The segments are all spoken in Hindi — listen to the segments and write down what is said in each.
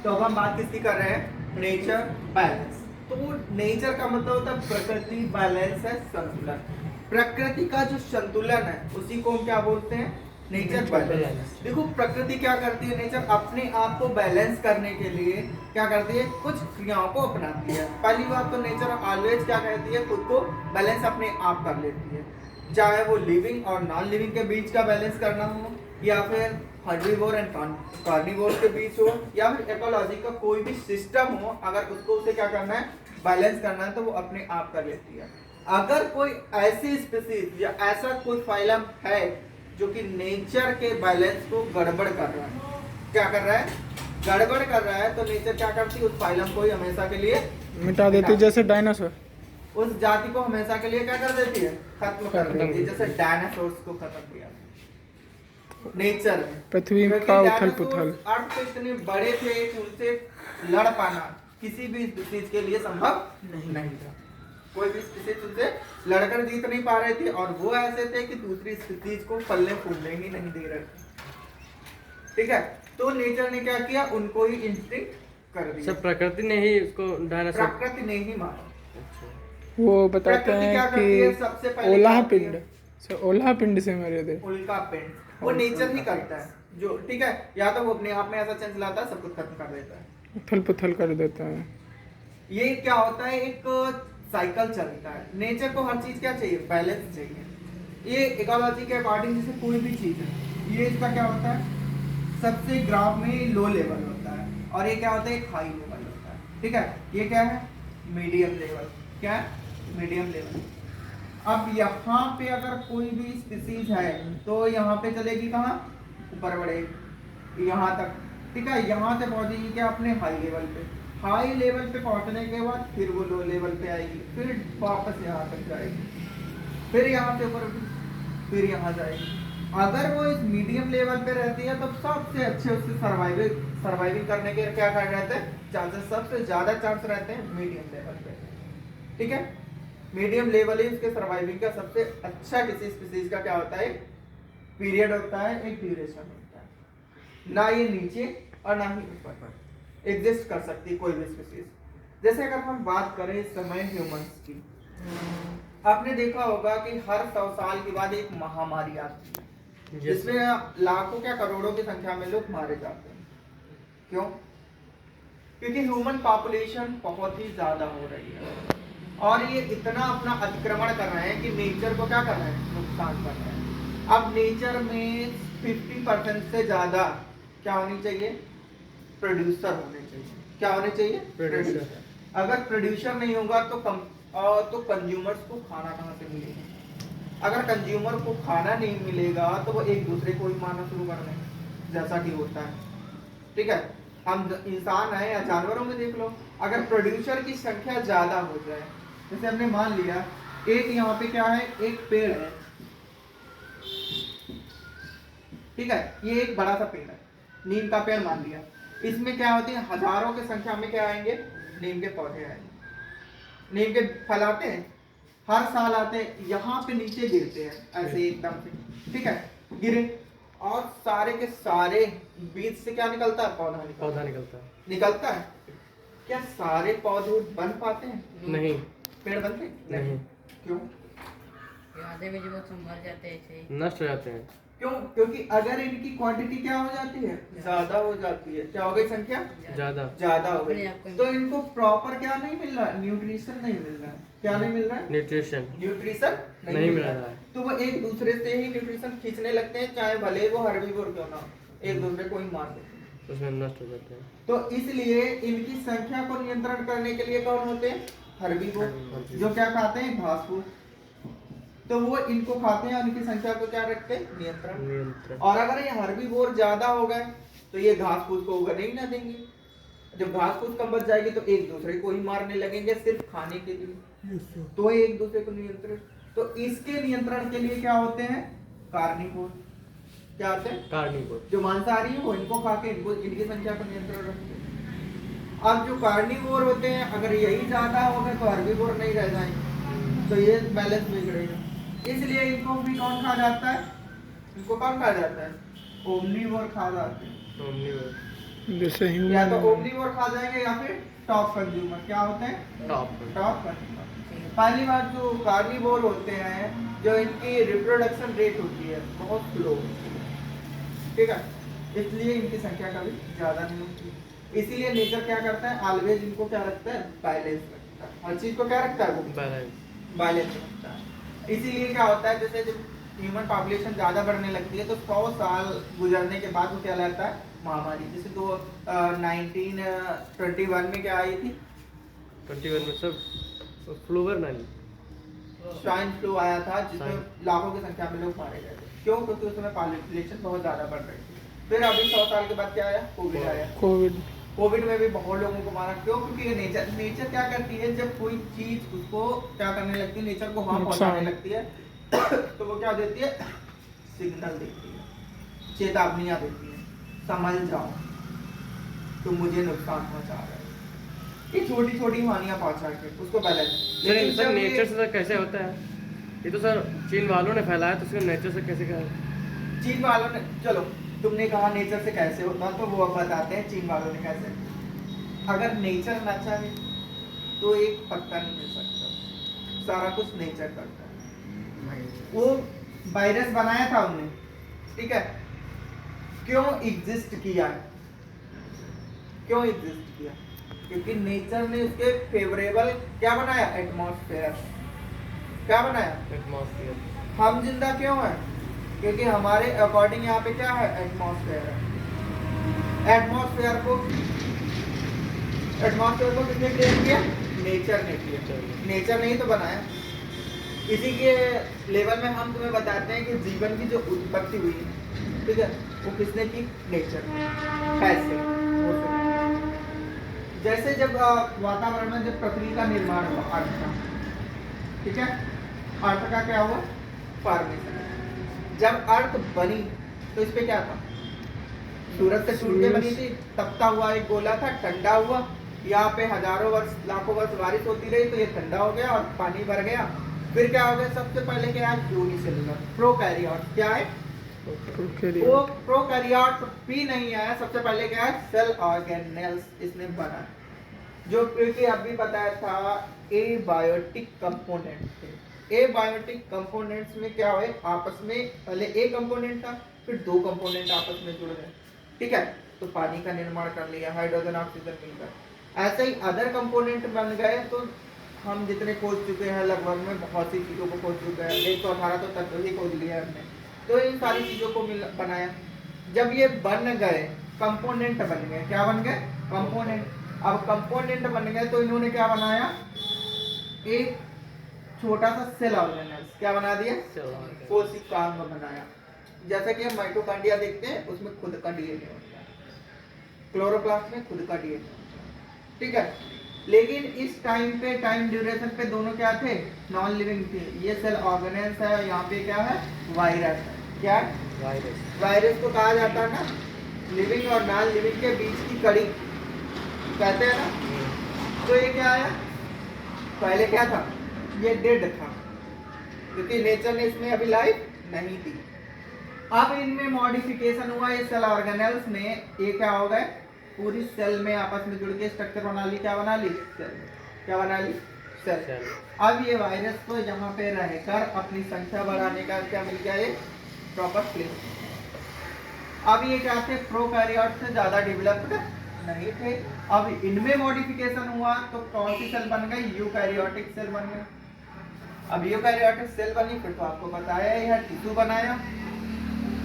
तो अब हम बात किसकी कर रहे हैं? Nature balance. तो नेचर का मतलब होता है प्रकृति, बैलेंस है संतुलन। प्रकृति का जो संतुलन है उसी को हम क्या बोलते हैं? Nature balance. देखो प्रकृति क्या करती है, नेचर अपने आप को बैलेंस करने के लिए क्या करती है? कुछ क्रियाओं को अपनाती है। पहली बात तो नेचर ऑलवेज क्या करती है? खुद को बैलेंस अपने आप कर लेती है, चाहे वो लिविंग और नॉन लिविंग के बीच का बैलेंस करना हो, या फिर हर्बीवोर एंड कार्निवोर के बीच हो, या फिर इकोलॉजी का कोई भी सिस्टम हो, अगर उसको उसे क्या करना है? बैलेंस करना है, तो वो अपने आप कर लेती है। अगर कोई ऐसी स्पीसीज या ऐसा कोई फाइलम है जो कि नेचर के बैलेंस को गड़बड़ कर रहा है, क्या कर रहा है? गड़बड़ कर रहा है, तो नेचर क्या करती है? उस फाइलम को ही हमेशा के लिए मिटा देती है, जैसे डायनासोर। उस जाति को हमेशा के लिए क्या कर देती है? खत्म कर देती है, जैसे डायनासोर्स को खत्म किया नेचर में। पृथ्वी का उथल पुथल। अर्थ पे इतने बड़े थे कि उनसे लड़ पाना किसी भी स्पीसीज के लिए संभव नहीं था। कोई भी स्पीसीज उनसे लड़कर जीत नहीं पा रहे थे, और वो ऐसे थे कि दूसरी स्पीसीज को फलने फूलने ही नहीं दे रहे थे। ठीक है, तो नेचर ने क्या किया? उनको ही इंस्टिंक्ट कर दिया। सब प्रकृति ने ही उसको डायनासोर। प्रकृति ने ही मारा। वो बताते हैं कि सबसे पहले ओलाह पिंड ओलाह पिंड से मरे थे। उल्का पिंड वो नेचर ही करता है, जो ठीक है, या तो वो अपने आप में ऐसा चेंज लाता है, सब कुछ खत्म कर देता है, उथल पुथल कर देता है। ये क्या होता है? एक साइकिल चलता है। नेचर को हर चीज क्या चाहिए? बैलेंस चाहिए। ये इकोलॉजी के अकॉर्डिंग जैसे कोई भी चीज है, ये इसका क्या होता है? सबसे ग्राफ में लो लेवल होता है, और ये क्या होता है? एक हाई लेवल होता है। ठीक है, ये क्या है? Medium level. क्या है? Medium level. अब यहाँ पे अगर कोई भी स्पीसीज है तो यहाँ पे चलेगी कहाँ? ऊपर बढ़ेगी यहाँ तक। ठीक है, यहाँ से पहुंचेगी क्या? अपने हाई लेवल पे। हाई लेवल पे पहुंचने के बाद फिर वो लो लेवल पे आएगी, फिर वापस यहाँ तक जाएगी, फिर यहाँ से ऊपर फिर यहाँ जाएगी। अगर वो इस मीडियम लेवल पे रहती है तो सबसे अच्छे उससे सर्वाइविंग करने के क्या कर रहते हैं? चांसेस, सबसे ज्यादा चांस रहते हैं मीडियम लेवल पे। ठीक है, मीडियम लेवल ही उसके सर्वाइविंग का सबसे अच्छा। किसी स्पीसीज का क्या होता है? पीरियड होता है, एक ड्यूरेशन होता है। ना ये नीचे और ना ही ऊपर पर एग्जिस्ट कर सकती कोई भी स्पीसीज। जैसे अगर हम बात करें इस समय ह्यूमंस की, आपने देखा होगा कि हर 100 साल के बाद एक महामारी आती है, जिसमें लाखों क्या करोड़ों की संख्या में लोग मारे जाते हैं। क्यों? क्योंकि ह्यूमन पॉपुलेशन बहुत ही ज्यादा हो रही है, और ये इतना अपना अतिक्रमण कर रहे हैं कि नेचर को क्या कर रहे हैं? नुकसान कर रहे हैं। अब नेचर में 50% से ज्यादा क्या होनी चाहिए? प्रोड्यूसर होने चाहिए। क्या होने चाहिए? प्रोड्यूसर। अगर प्रोड्यूसर नहीं होगा तो कंज्यूमर्स को खाना कहाँ से मिलेगा? अगर कंज्यूमर को खाना नहीं मिलेगा तो वो एक दूसरे को ही मारना शुरू कर देंगे, जैसा कि होता है। ठीक है, हम इंसान है या जानवरों में देख लो, अगर प्रोड्यूसर की संख्या ज्यादा हो जाए, जैसे हमने मान लिया एक यहाँ पे क्या है? एक पेड़ है। ठीक है, ये एक बड़ा सा पेड़ है, नीम का पेड़ मान लिया। इसमें क्या होती है? हजारों की संख्या में क्या आएंगे? नीम के पौधे आएंगे। नीम के फल आते हैं, हर साल आते हैं, यहाँ पे नीचे गिरते हैं ऐसे एकदम से। ठीक है, गिरे और सारे के सारे बीज से क्या निकलता है? पौधा निकलता है। क्या सारे पौधे बन पाते हैं? नहीं। पेड़ बनते नहीं। क्यों? आधे में जो मर जाते हैं ऐसे ही। नष्ट हो जाते हैं। क्यों? क्योंकि अगर इनकी क्वांटिटी क्या हो जाती है? ज्यादा हो जाती है। क्या हो गई? संख्या ज्यादा हो गई, तो इनको प्रॉपर क्या नहीं मिल रहा? न्यूट्रिशन नहीं मिल रहा है। क्या नहीं मिल रहा है? न्यूट्रिशन नहीं मिल रहा है। तो वो एक दूसरे से ही न्यूट्रिशन खींचने लगते हैं, चाहे भले वो हर्बीवोर क्यों ना हो, एक दूसरे को ही मार देते हैं, उसमें नष्ट हो जाते हैं। तो इसलिए इनकी संख्या को नियंत्रण करने के लिए कौन होते हैं? हर्बीवोर, जो क्या खाते हैं? घास फूस। तो वो इनको खाते हैं और इनकी संख्या को क्या रखते हैं? नियंत्रण। और अगर ये हर्बीवोर ज्यादा हो गए तो ये घास फूस को उगने ही ना देंगे। जब घास फूस कम बच जाएगी तो एक दूसरे को ही मारने लगेंगे सिर्फ खाने के लिए, तो एक दूसरे को नियंत्रण। तो इसके नियंत्रण के लिए क्या होते हैं? कार्निवोर। क्या होते हैं? कार्निवोर। जो मांसाहारी है वो इनको खा के इनकी संख्या पर नियंत्रण रखते हैं। अब जो कार्निवोर होते हैं, अगर यही ज्यादा हो गए तो हर्बीवोर नहीं रह जाएंगे, तो ये बैलेंस बिगड़ेगा। इसलिए इनको भी कौन खा जाता है? इनको कौन खा जाता है? ओमनीवोर खा जाते हैं। जैसे या ह्यूमन तो ओमनीवोर खा जाएंगे या फिर टॉप कंज्यूमर। क्या होते हैं? Top top consumer. पहली बात, जो कार्निवोर होते हैं, जो इनकी रिप्रोडक्शन रेट होती है बहुत स्लो, ठीक है, इसलिए इनकी संख्या कभी ज्यादा नहीं होती। इसीलिए नेचर क्या करता है, ऑलवेज इनको क्या रखता है, बैलेंस रखता है। हर चीज को क्या रखता है वो, बैलेंस। बैलेंस रखता है। इसीलिए क्या होता है, जैसे जब ह्यूमन पॉपुलेशन ज्यादा बढ़ने लगती है तो 100 साल गुजरने के बाद वो क्या लाता है, महामारी। जैसे 1921 में क्या आई थी, 21 में सब फ्लूवर नानी स्वाइन फ्लू आया था, जिसमें स्वाइन। लाखों की संख्या में लोग मारे गए थे। क्यों? क्योंकि उस समय पॉपुलेशन बहुत ज्यादा बढ़ रही थी। फिर अभी 100 साल के बाद क्या आया, कोविड आया। कोविड। कोविड में भी बहुत लोगों को मारा। क्यों? क्योंकि ये नेचर क्या करती है, जब कोई चीज उसको क्या करने लगती है, नेचर को हार्म पहुंचाने लगती है तो वो क्या देती है, सिग्नल देती है, चेतावनियां देती है, समझ जाओ तुम मुझे नुकसान पहुंचा रहे हो। ये छोटी छोटी हानियां पहुंचा के उसको बैलेंस। लेकिन सर जब ये- नेचर से सर कैसे होता है? ये तो सर चीन वालों ने फैलाया, तो उसको नेचर से कैसे क्या? चीन वालों ने, चलो तुमने कहा नेचर से कैसे होता, तो वो अब बताते हैं चीन वालों ने कैसे। अगर नेचर ना चाहे तो एक पत्ता नहीं मिल सकता, सारा कुछ नेचर करता है। वो वायरस बनाया था उन्होंने, ठीक है, क्यों एग्जिस्ट किया है, क्यों एग्जिस्ट किया? क्योंकि नेचर ने उसके फेवरेबल क्या बनाया, एटमॉस्फेयर। क्या बनाया? एटमॉस्फेयर। हम जिंदा क्यों हैं? क्योंकि हमारे अकॉर्डिंग यहाँ पे क्या है, एटमॉस्फेयर है। एटमॉस्फेयर को किसने क्रिएट किया? नेचर ने किया। नेचर ने ही तो बनाया। इसी के लेवल में हम तुम्हें बताते हैं कि जीवन की जो उत्पत्ति हुई है, ठीक है, वो किसने की? नेचर। कैसे? वो सुनो। जैसे जब वातावरण में जब पृथ्वी का निर्माण हुआ, अर्थ का, ठीक है, अर्थ का क्या हुआ, फॉर्मेशन। जब अर्थ बनी तो इस पे क्या था, सूरज से टूट के बनी थी, तपता हुआ एक गोला था, ठंडा हुआ, यहाँ पे हजारों वर्ष लाखों वर्ष बारिश होती रही तो ये ठंडा हो गया और पानी भर गया। फिर क्या हो गया, सबसे पहले क्या है, यूनिसेलुलर प्रोकैरियोट। क्या है? वो प्रोकैरियोट भी नहीं आया, सबसे पहले क्या है, सेल ऑर्गेनेल्स इसने बना, जो कि अभी बताया था एबायोटिक कंपोनेंट थे। एबायोटिक कंपोनेंट्स में क्या हुए, आपस में पहले एक कंपोनेंट था, फिर दो कंपोनेंट आपस में जुड़ गए, ठीक है, तो पानी का निर्माण कर लिया, हाइड्रोजन ऑक्सीजन मिलकर। ऐसे ही अदर कंपोनेंट बन गए। तो हम जितने खोज चुके हैं लगभग में बहुत सी चीज़ों को खोज चुके हैं, 118 तो तत्व ही खोज लिया हमने, तो इन सारी चीज़ों को बनाया। जब ये बन गए, कंपोनेंट बन गए, क्या बन गए, कंपोनेंट। अब कंपोनेंट बन गए तो इन्होंने क्या बनाया, एक छोटा सा सेल ऑर्गेनेल्स क्या बना दिया, कोशिकांग बनाया। जैसे कि हम माइटोकॉन्ड्रिया देखते हैं, उसमें खुद का डीएनए होता है, क्लोरोप्लास्ट में खुद का डीएनए होता है, ठीक है। लेकिन इस टाइम पे, टाइम ड्यूरेशन पे दोनों क्या थे, नॉन लिविंग थे। ये सेल ऑर्गेनेल्स है, यहाँ पे क्या है, वायरस है। क्या है? वायरस। वायरस को कहा जाता है ना लिविंग और नॉन लिविंग के बीच की कड़ी, कहते हैं ना। तो ये क्या आया, पहले क्या था, ये डेड था, क्योंकि नेचर ने इसमें अभी लाइफ नहीं दी। अब इनमें मॉडिफिकेशन हुआ, ये सेल ऑर्गेनेल्स ने, ये क्या हो गए, पूरी सेल में आपस में जुड़ के स्ट्रक्चर बना ली। क्या बना ली, सेल। क्या बना ली, सेल। अब ये वायरस को यहाँ पे रहकर अपनी संख्या बढ़ाने का क्या मिल गया, ये प्रॉपर प्लेस। अब ये क्या थे, प्रोकैरियोट से ज्यादा डेवलप्ड नहीं थे। अब इनमें मॉडिफिकेशन हुआ तो कौन सी सेल बन गई, यूकैरियोटिक सेल बन गई। अब यूकैरियोटिक सेल बनी, फिर तो आपको बताया ही है, टिश्यू बनाया।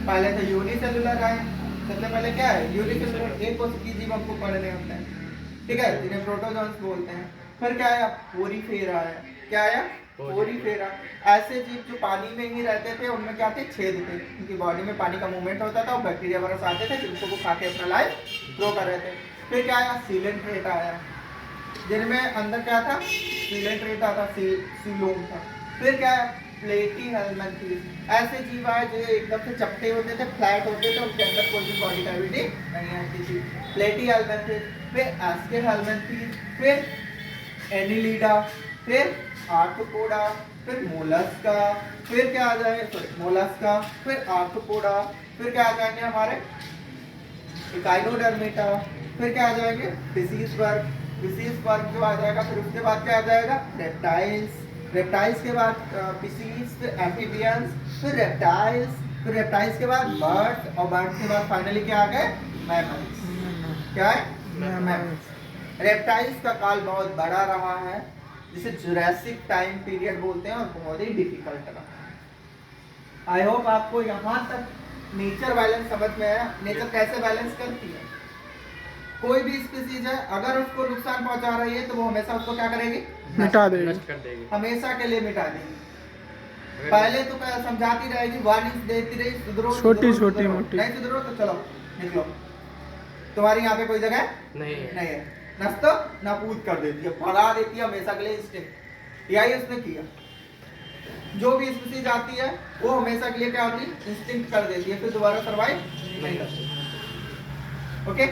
पहले तो यूनिसेलुलर आए, सबसे पहले क्या है, यूनिसेलुलर, एक कोशिकीय जीव हमको पढ़ने होते हैं, ठीक है, जिन्हें प्रोटोजोन्स बोलते हैं। फिर क्या आया, पोरीफेरा आया। क्या आया, पोरीफेरा। ऐसे जीव जो पानी में ही रहते थे, उनमें क्या थे, छेद थे, उनकी बॉडी में पानी का मूवमेंट होता था, और बैक्टीरिया वगैरह आते थे जिनको वो खा के अपना लाइफ ग्रो कर रहे थे। फिर क्या आया, सीलेंट्रेट आया, जिनमें अंदर क्या था, सीलेंट्रेट आता, सीलोम था। फिर क्या है, प्लेटीहेल्मिन्थेस। ऐसे जीव आए जो एकदम से चपटे होते थे, फ्लैट होते थे, उनके अंदर कोई भी बॉडी कैविटी नहीं आती थी, प्लेटीहेल्मिन्थेस। फिर एस्केहेल्मिन्थेस, फिर एनिलिडा, फिर आर्थ्रोपोडा, फिर मोलस्का, फिर क्या आ जाएगा, मोलस्का, फिर आर्थ्रोपोडा, फिर क्या आ जाएंगे हमारे इकाइनोडर्मेटा, फिर क्या आ जाएंगे डिसीज वर्ग, डिसीज वर्ग जो आ जाएगा, फिर उसके बाद क्या आ जाएगा रेप्टाइल्स, रेप्टाइल्स के बाद स्पीसीज, फिर एम्फीबियंस, फिर रेप्टाइल्स, फिर रेप्टाइल्स के बाद बर्ड्स, और बर्ड्स के बाद फाइनली क्या आ गए मैमल्स। क्या है मैमल्स। रेप्टाइल्स का काल बहुत बड़ा रहा है, जिसे जुरासिक टाइम पीरियड बोलते हैं, और बहुत ही डिफिकल्ट रहा। आई होप आपको यहाँ तक नेचर बैलेंस समझ में आया, नेचर कैसे बैलेंस करती है। कोई भी स्पीसीज है अगर उसको नुकसान पहुंचा रही है तो वो हमेशा उसको क्या करेगी, मिटा देगी, नष्ट कर देगी। हमेशा के लिए मिटा देगी। पहले तो क्या समझाती रहेगी, वार्निंग देती रही, सुधरो छोटी सुधरो, छोटी सुधरो। मोटी। नहीं सुधरो तो चलो निकलो, तुम्हारी यहाँ पे कोई जगह नहीं है। नहीं है, नस्तो नापूद कर देती है, भगा देती है हमेशा के लिए इंस्टिंक्ट। यही उसने किया, जो भी स्पीसीज आती है वो हमेशा के लिए क्या होती है इंस्टिंक्ट कर देती है, फिर दोबारा सर्वाइव नहीं करती। ओके